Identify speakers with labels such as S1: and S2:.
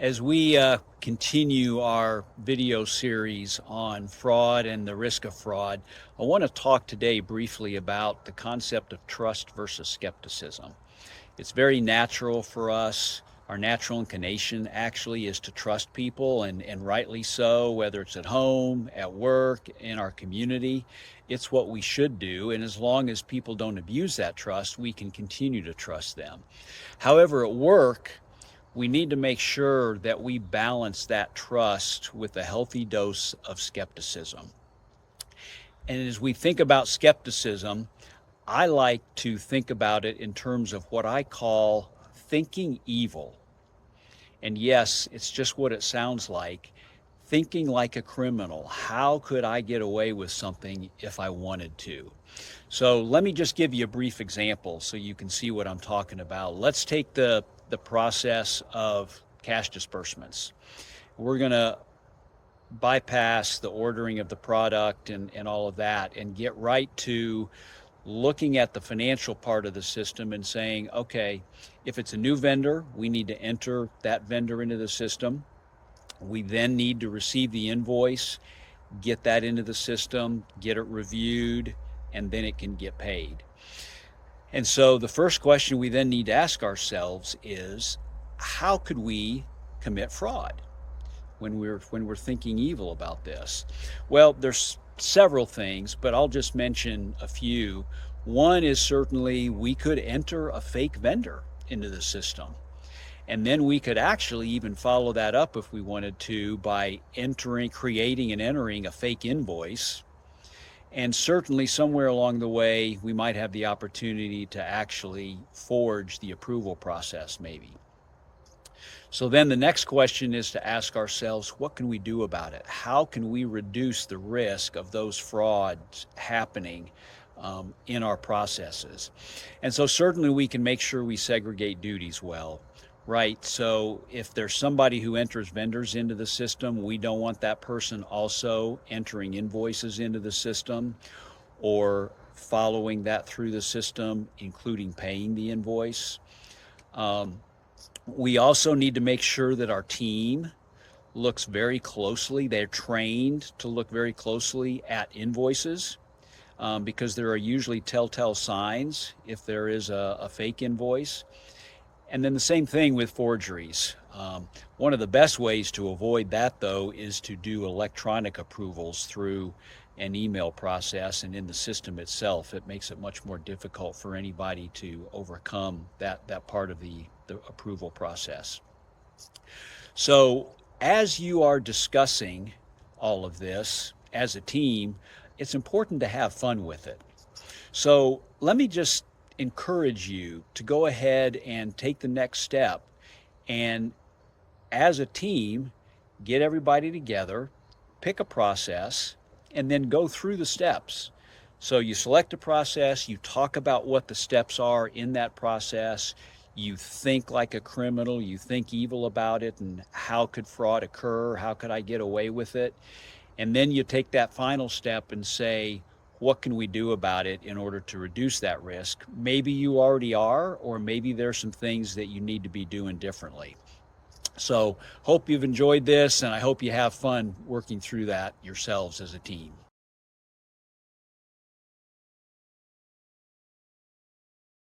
S1: As we continue our video series on fraud and the risk of fraud, I want to talk today briefly about the concept of trust versus skepticism. It's very natural for us. Our natural inclination actually is to trust people, and rightly so, whether it's at home, at work, in our community. It's what we should do, and as long as people don't abuse that trust, we can continue to trust them. However, at work, we need to make sure that we balance that trust with a healthy dose of skepticism. And as we think about skepticism, I like to think about it in terms of what I call thinking evil. And yes, it's just what it sounds like. Thinking like a criminal. How could I get away with something if I wanted to? So let me just give you a brief example so you can see what I'm talking about. Let's take the process of cash disbursements. We're going to bypass the ordering of the product and all of that and get right to looking at the financial part of the system and saying, okay, if it's a new vendor, we need to enter that vendor into the system. We then need to receive the invoice, get that into the system, get it reviewed, and then it can get paid. And so the first question we then need to ask ourselves is, how could we commit fraud when we're thinking evil about this? Well, there's several things, but I'll just mention a few. One is certainly we could enter a fake vendor into the system. And then we could actually even follow that up if we wanted to by creating and entering a fake invoice. And certainly somewhere along the way, we might have the opportunity to actually forge the approval process maybe. So then the next question is to ask ourselves, what can we do about it? How can we reduce the risk of those frauds happening in our processes? And so certainly we can make sure we segregate duties well. Right, so if there's somebody who enters vendors into the system, we don't want that person also entering invoices into the system or following that through the system, including paying the invoice. We also need to make sure that our team looks very closely. They're trained to look very closely at invoices because there are usually telltale signs if there is a fake invoice. And then the same thing with forgeries. One of the best ways to avoid that, though, is to do electronic approvals through an email process and in the system itself. It makes it much more difficult for anybody to overcome that part of the approval process. So as you are discussing all of this as a team, it's important to have fun with it. So let me just encourage you to go ahead and take the next step and as a team get everybody together, pick a process, and then go through the steps. So you select a process, you talk about what the steps are in that process, you think like a criminal, you think evil about it, and how could fraud occur, how could I get away with it, and then you take that final step and say, what can we do about it in order to reduce that risk? Maybe you already are, or maybe there's some things that you need to be doing differently. So hope you've enjoyed this, and I hope you have fun working through that yourselves as a team.